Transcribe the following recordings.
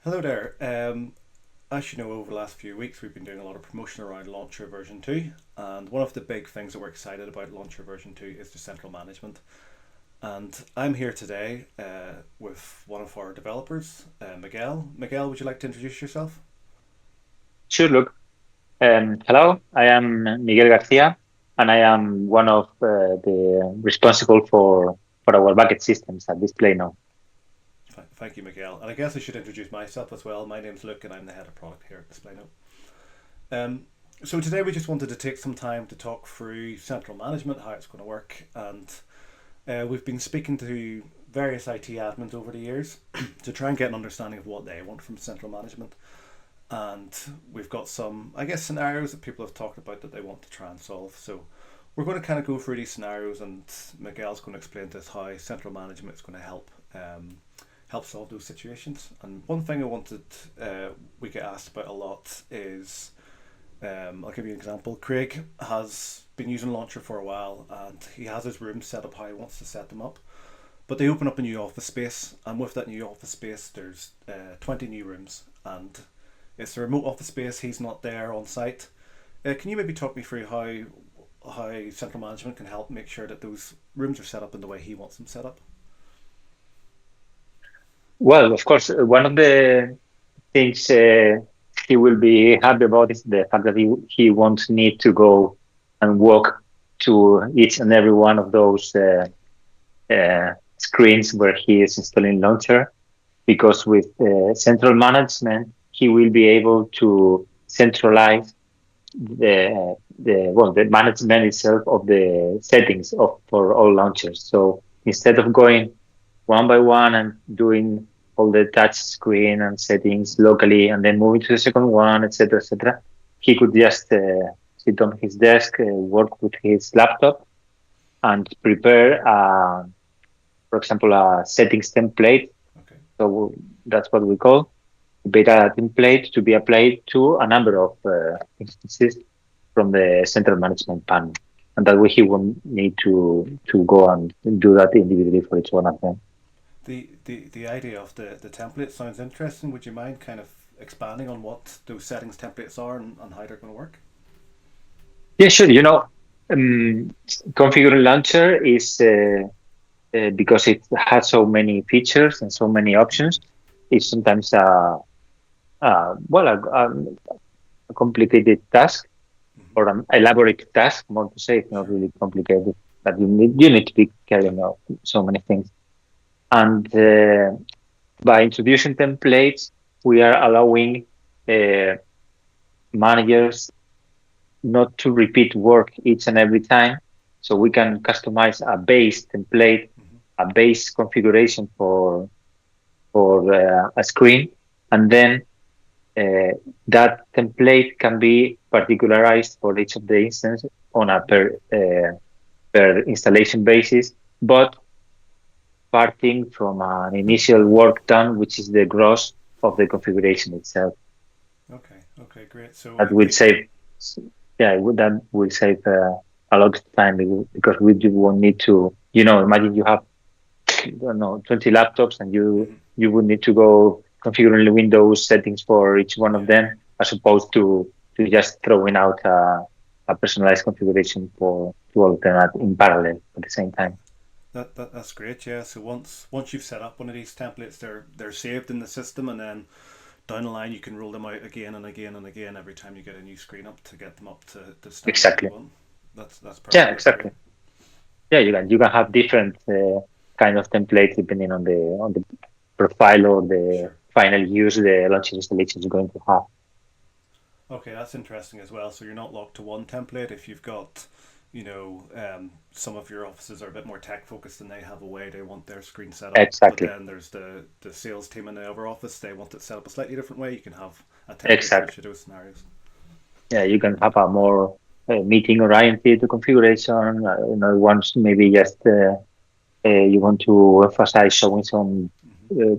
Hello there. As you know, over the last few weeks, we've been doing a lot of promotion around Launcher version 2. And one of the big things that we're excited about Launcher version 2 is the central management. And I'm here today with one of our developers, Miguel. Miguel, would you like to introduce yourself? Sure, look. Hello, I am Miguel García, and I am one of the responsible for our bucket systems at Display now. Thank you, Miguel. And I guess I should introduce myself as well. My name's Luke, and I'm the head of product here at Display Note. Um, so today we just wanted to take some time to talk through central management, how it's going to work, and we've been speaking to various IT admins over the years to try and get an understanding of what they want from central management. And we've got some, I guess, scenarios that people have talked about that they want to try and solve. So we're going to kind of go through these scenarios, and Miguel's going to explain to us how central management is going to help solve those situations. And one thing I wanted we get asked about a lot is I'll give you an example. Craig has been using Launcher for a while, and he has his rooms set up how he wants to set them up. But they open up a new office space, and with that new office space, there's 20 new rooms, and it's a remote office space. He's not there on site. Can you maybe talk me through how central management can help make sure that those rooms are set up in the way he wants them set up? Well, of course, one of the things he will be happy about is the fact that he won't need to go and walk to each and every one of those screens where he is installing Launcher, because with central management, he will be able to centralize the management itself of the settings of for all launchers. So instead of going one by one and doing all the touch screen and settings locally and then moving to the second one, etc., he could just sit on his desk, work with his laptop, and prepare, for example, a settings template. Okay. So that's what we call beta template to be applied to a number of instances from the central management panel. And that way he won't need to go and do that individually for each one of them. The idea of the template sounds interesting. Would you mind kind of expanding on what those settings templates are and how they're going to work? Yeah, sure. Um, configuring launcher is because it has so many features and so many options. It's sometimes a complicated task Mm-hmm. or an elaborate task, more to say. It's not Sure. really complicated, but you need to be carrying out so many things. And by introducing templates, we are allowing uh, managers not to repeat work each and every time. So we can customize a base template, Mm-hmm. a base configuration for a screen, and then uh, that template can be particularized for each of the instances on a per installation basis, but parting from an initial work done, which is the gross of the configuration itself. Okay. Okay. Great. So That will save, yeah, that will save a lot of time because we won't need to, imagine you have, I don't know, 20 laptops and you mm-hmm. you would need to go configuring the Windows settings for each one of Yeah. them, as opposed to just throwing out a personalized configuration for to all of them in parallel at the same time. That's great. Yeah. So once you've set up one of these templates, they're saved in the system, and then down the line you can roll them out again and again and again every time you get a new screen up to get them up to the standard you Exactly. want. That's Yeah, perfect. That's great. exactly. Yeah, you can have different kind of templates depending on the profile or the Sure. final use the launcher installation is going to have. Okay, that's interesting as well. So you're not locked to one template. If you've got, some of your offices are a bit more tech focused and they have a way they want their screen set up. But Exactly. then there's the sales team in the other office, they want it set up a slightly different way. You can have a template for Exactly. each of those scenarios. Yeah, you can have a more meeting oriented configuration. Once maybe just you want to emphasize showing some Mm-hmm. uh,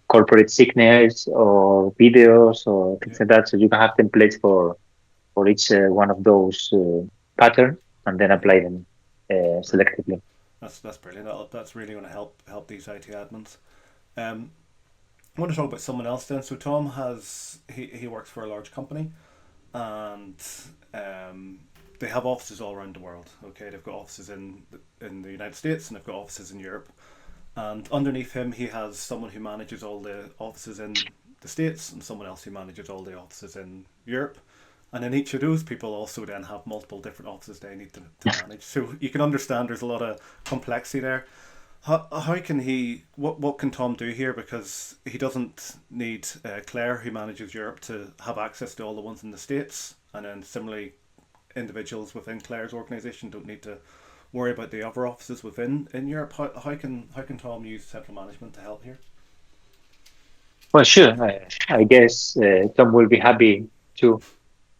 corporate signals or videos or Yeah, things like that. So you can have templates for each one of those patterns and then mm-hmm. apply them Brilliant. selectively. That's brilliant. That's really going to help these IT admins. Um, I want to talk about someone else then. So Tom he works for a large company, and they have offices all around the world. Okay, they've got offices in the United States and they've got offices in Europe. And underneath him, he has someone who manages all the offices in the States and someone else who manages all the offices in Europe. And then each of those people also then have multiple different offices they need to manage. So you can understand there's a lot of complexity there. How can what can Tom do here? Because he doesn't need Claire, who manages Europe, to have access to all the ones in the States. And then similarly, individuals within Claire's organisation don't need to worry about the other offices within in Europe. How can Tom use central management to help here? Well, sure. I guess Tom will be happy to.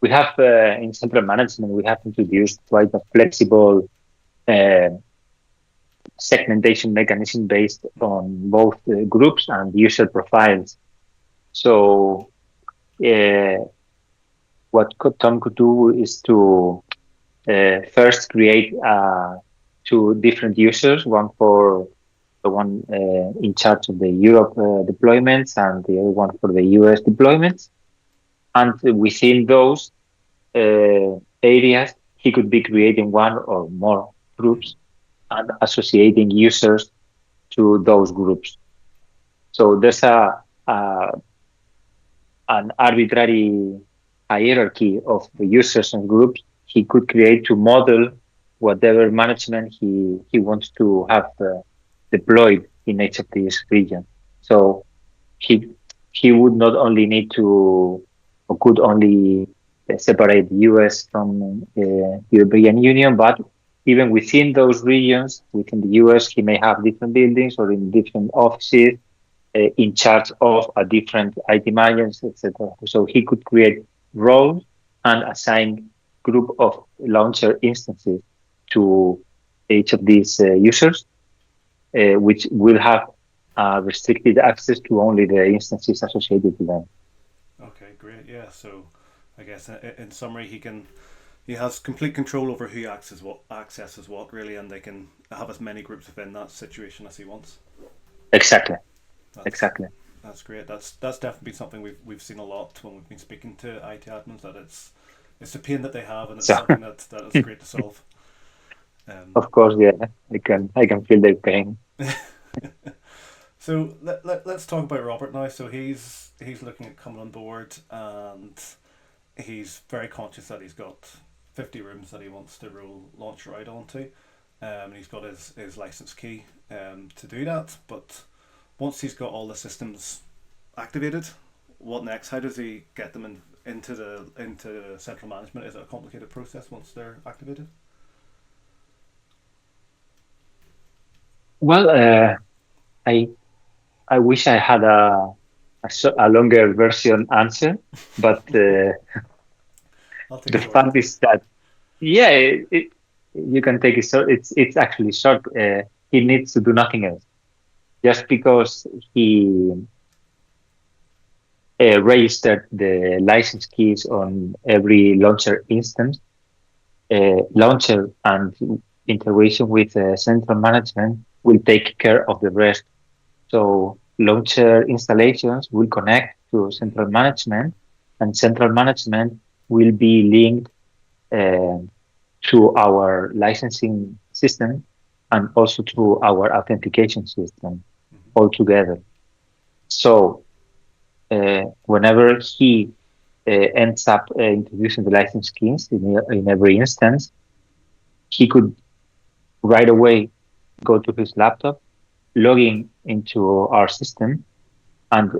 We have in central management, we have introduced quite a flexible uh, segmentation mechanism based on both groups and user profiles. So uh, Tom could do is to first create two different users, one for the one in charge of the Europe deployments and the other one for the US deployments. And within those areas, he could be creating one or more groups and associating users to those groups. So there's a an arbitrary hierarchy of the users and groups he could create to model whatever management he wants to have deployed in each of these regions. So he he would not only need to or could only separate the US from European Union, but even within those regions, within the US, he may have different buildings or in different offices in charge of a different IT managers, etc. So he could create roles and assign group of launcher instances to each of these users, which will have restricted access to only the instances associated with them. Okay, great. Yeah. So I guess in summary, he has complete control over who accesses what really, and they can have as many groups within that situation as he wants. Exactly. That's Exactly. that's great. That's definitely been something we've seen a lot when we've been speaking to IT admins, that it's a pain that they have, and it's So, something that is great to solve. Um, of course, yeah, I can feel their pain. so let's talk about Robert now. So he's looking at coming on board, and he's very conscious that he's got 50 rooms that he wants to roll launcher out onto. And he's got his license key to do that. But once he's got all the systems activated, what next? How does he get them into central management? Is it a complicated process once they're activated? Well, I I wish I had a longer version answer, but I'll take the a short fact answer. is that yeah, you can take it short. It's actually short. He needs to do nothing else. Just because he registered the license keys on every launcher instance, launcher and integration with central management will take care of the rest. So launcher installations will connect to central management, and central management will be linked uh, to our licensing system and also to our authentication system Mm-hmm. altogether. So whenever he ends up introducing the license keys in every instance, he could right away go to his laptop, logging into our system, and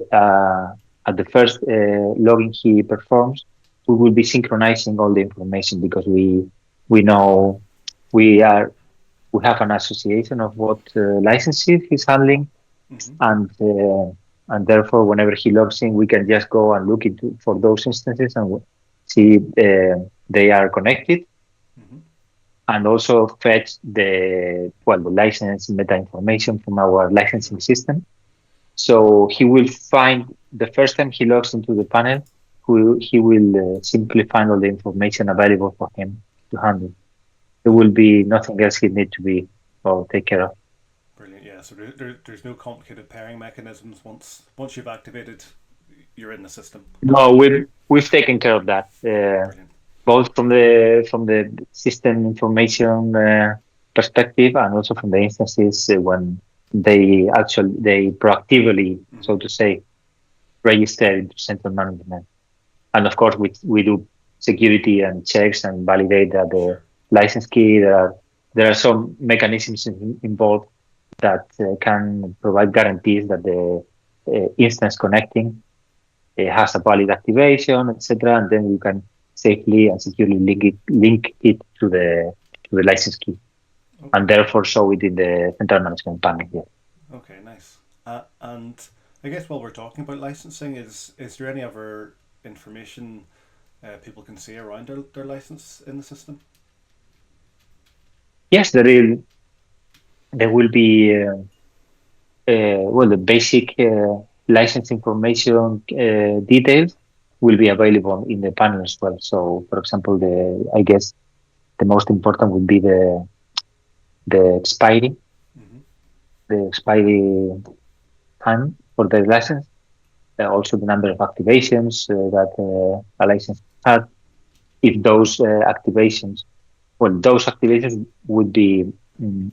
at the first login he performs, we will be synchronizing all the information because we know we are we have an association of what licenses he's handling, Mm-hmm. and therefore whenever he logs in, we can just go and look into for those instances and see they are connected, Mm-hmm. and also fetch the license meta information from our licensing system. So he will find the first time he logs into the panel, he will simply find all the information available for him to handle. There will be nothing else he need to be or take care of. Brilliant. Yeah. So there's no complicated pairing mechanisms. Once you've activated, you're in the system. No, we've taken care of that, Brilliant. both from the system information perspective, and also from the instances when they proactively, so to say, register into central management. And of course, we do security and checks and validate that the Sure. license key. There are some mechanisms involved that can provide guarantees that the instance connecting has a valid activation, etc. And then you can safely and securely link it to the license key, Okay. and therefore show it in the central management panel here. Okay. Nice. And I guess while we're talking about licensing, is there any other information people can see around their license in the system? Yes, there will be well, the basic license information details will be available in the panel as well. So, for example, I guess the most important would be the expiry, Mm-hmm. the expiry time for the license, also the number of activations that a license had. If those activations, well, those activations would be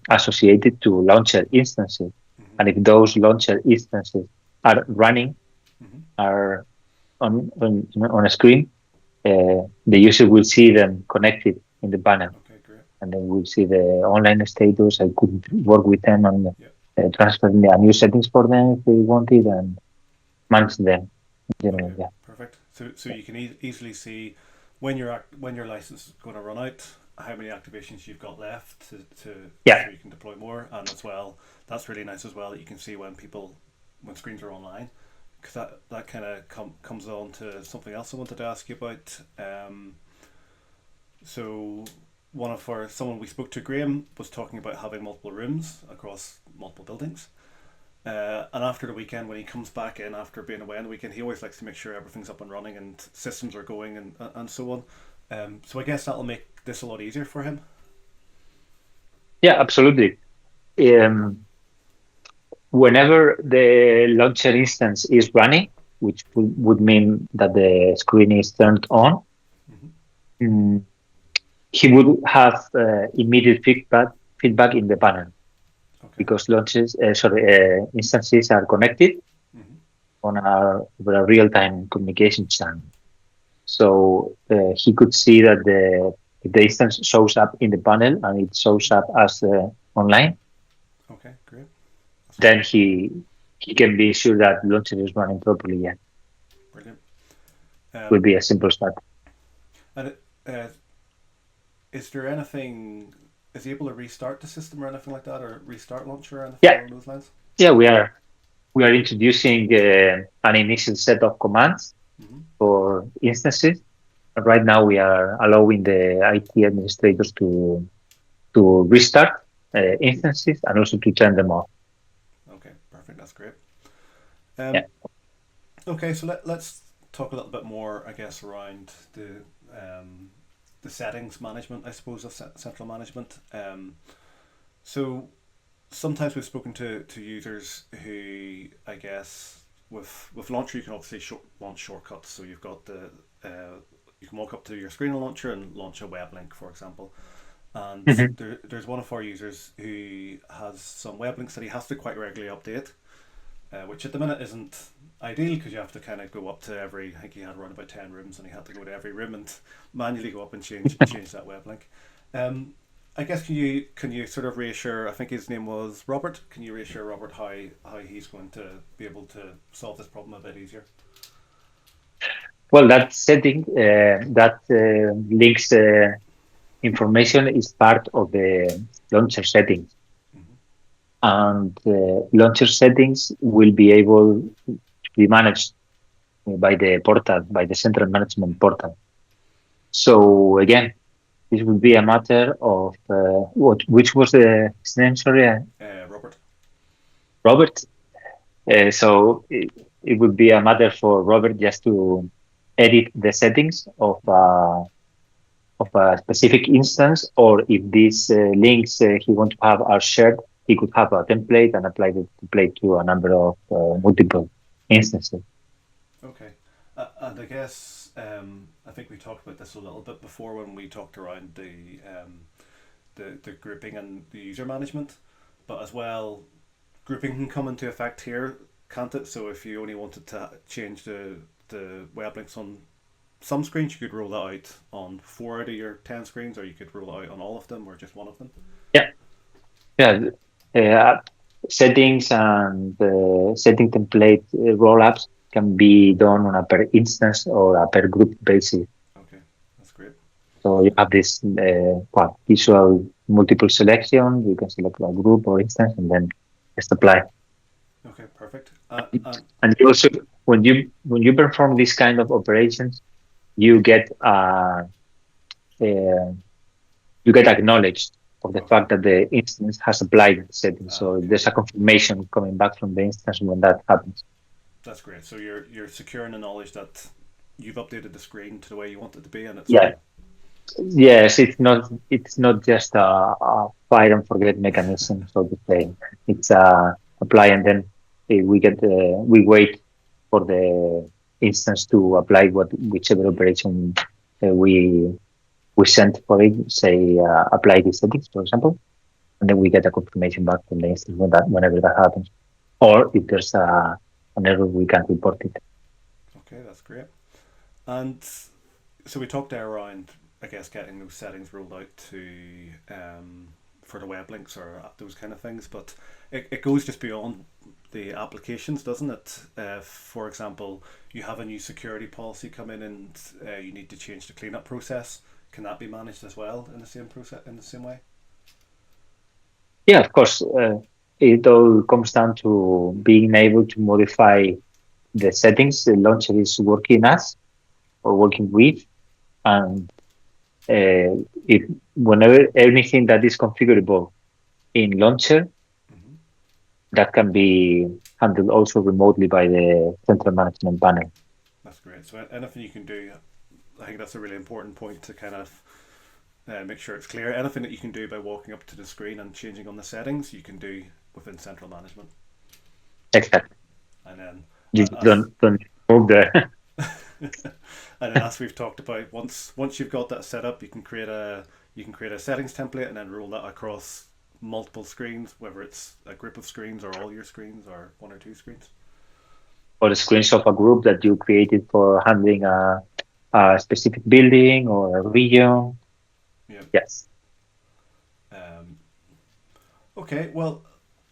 associated to launcher instances, Mm-hmm. and if those launcher instances are running, Mm-hmm. are on a screen, the user will see them connected in the panel, Okay. Great. and then we'll see the online status. I could work with them on Yep. transferring the new settings for them if they wanted, and manage them in general. Okay. Yeah. Perfect. So you can easily see when your license is going to run out, how many activations you've got left Yeah. so you can deploy more, and as well, that's really nice as well that you can see when screens are online, because that kind of comes on to something else I wanted to ask you about. So someone we spoke to, Graham, was talking about having multiple rooms across multiple buildings. And after the weekend, when he comes back in after being away on the weekend, he always likes to make sure everything's up and running and systems are going and so on. So I guess that'll make this a lot easier for him. Yeah, absolutely. Whenever the launcher instance is running, which would mean that the screen is turned on, Mm-hmm. mm, he would have immediate feedback in the panel Okay. because instances are connected Mm-hmm. on over a real-time communication channel. So he could see that if the instance shows up in the panel and it shows up as online, Okay. Great. That's then great. he can be sure that launcher is running properly. Yeah, Brilliant. would be a simple start. And is there anything? Is he able to restart the system or anything like that, or restart launcher or anything Yeah, along those lines? yeah, we are introducing an initial set of commands Mm-hmm. for instances. Right now, we are allowing the IT administrators to restart instances and also to turn them off. Okay. Perfect. That's great. Yeah. Um, Okay, so let's talk a little bit more, I guess, around the settings management, I suppose, of central management. So sometimes we've spoken to users who, I guess, with Launcher, you can obviously launch shortcuts. So you've got you can walk up to your screen launcher and launch a web link, for example. And Mhm. there's one of our users who has some web links that he has to quite regularly update, which at the minute isn't ideal because you have to kind of go up to every. I think he had around about 10 rooms, and he had to go to every room and manually go up and change that web link. I guess can you sort of reassure? I think his name was Robert. Can you reassure Robert how he's going to be able to solve this problem a bit easier? Well, that setting that links information is part of the launcher settings, Mm-hmm. and launcher settings will be able to be managed by the portal, by the central management portal. So again, this would be a matter of which was his name? Sorry, Robert. Robert. So it would be a matter for Robert just to edit the settings of a specific instance, or if these links he want to have are shared, he could have a template and apply the template to a number of multiple instances. Okay. And I guess I think we talked about this a little bit before when we talked around the grouping and the user management, but as well, grouping can come into effect here, can't it? So if you only wanted to change the web links on some screens, you could roll that out on 4 out of your 10 screens, or you could roll it out on all of them, or just one of them. Yeah, yeah. Uh, Settings and setting template rollups can be done on a per instance or a per group basis. Okay, that's great. So you have this visual multiple selection. You can select a group or instance and then just apply. Okay, perfect. And you also, when you perform this kind of operations, you get you get acknowledged of the Okay. fact that the instance has applied the settings. So Okay, there's a confirmation coming back from the instance when that happens. that's great. So you're securing the knowledge that you've updated the screen to the way you want it to be, and it's Yeah. fine. Yes, it's not just a fire and forget mechanism, so to say. It's apply and then we wait for the instance to apply whichever operation we sent for it. Say apply the settings, for example, and then we get a confirmation back from the instance whenever that happens. Or if there's an error, we can report it. Okay, that's great. And so we talked there around, I guess, getting those settings rolled out to for the web links or those kind of things, but it goes just beyond the applications, doesn't it? For example, you have a new security policy come in and you need to change the cleanup process. Can that be managed as well in the same process, in the same way? Yeah, of course. It all comes down to being able to modify the settings the launcher is working as or working with, and if whenever anything that is configurable in launcher, Mm-hmm. that can be handled also remotely by the central management panel. That's great. So anything you can do, I think that's a really important point to kind of make sure it's clear. Anything that you can do by walking up to the screen and changing on the settings, you can do within central management. Exactly. And then You as don't move the and then as we've talked about, once you've got that set up, you can create a settings template and then roll that across multiple screens, whether it's a group of screens or all your screens or one or two screens. or the screens of a group that you created for handling a specific building or a region. Yeah. Yes. Um, okay. Well,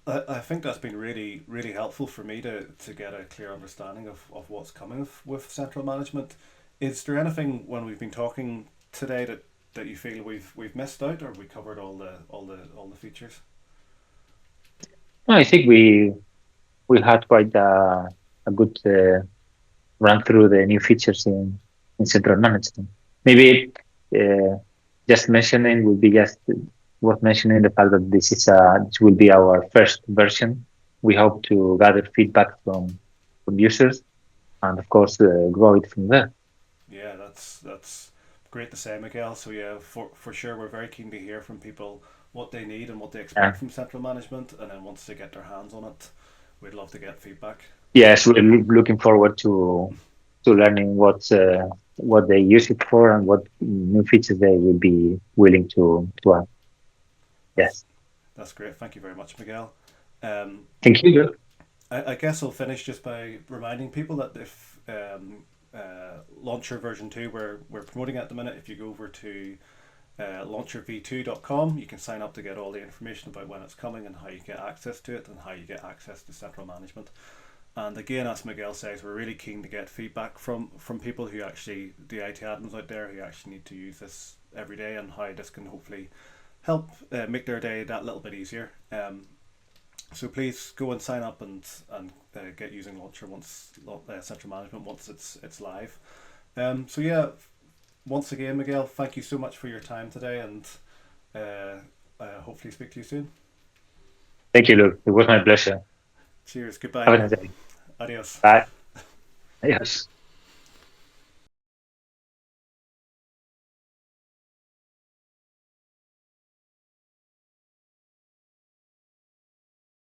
I think that's been really, really helpful for me to get a clear understanding of what's coming with central management. Is there anything when we've been talking today that you feel we've missed out, or have we covered all the features? No, I think we had quite a good run through the new features in central management. Maybe uh, just mentioning would be just worth mentioning the fact that this will be our first version. We hope to gather feedback from users and of course grow it from there. Yeah, that's great to say, Miguel. So yeah, for sure, we're very keen to hear from people what they need and what they Yeah. expect from central management, and then once they get their hands on it, we'd love to get feedback. Yes, we're looking forward to learning what they use it for and what new features they will be willing to add. That's Yes. that's great. Thank you very much, Miguel. Um, Thank you. I guess I'll finish just by reminding people that if Launcher version 2, we're promoting it at the minute. If you go over to launcherv2.com, you can sign up to get all the information about when it's coming and how you get access to it and how you get access to central management. And again, as Miguel says, we're really keen to get feedback from people who actually, the IT admins out there who actually need to use this every day, and how this can hopefully help make their day that little bit easier. So please go and sign up and get using Launcher once central management once it's live. So yeah, once again, Miguel, thank you so much for your time today, and hopefully speak to you soon. Thank you, Luke. It was my pleasure. Cheers. Goodbye Have a now. nice day. Adios. Bye. Adios.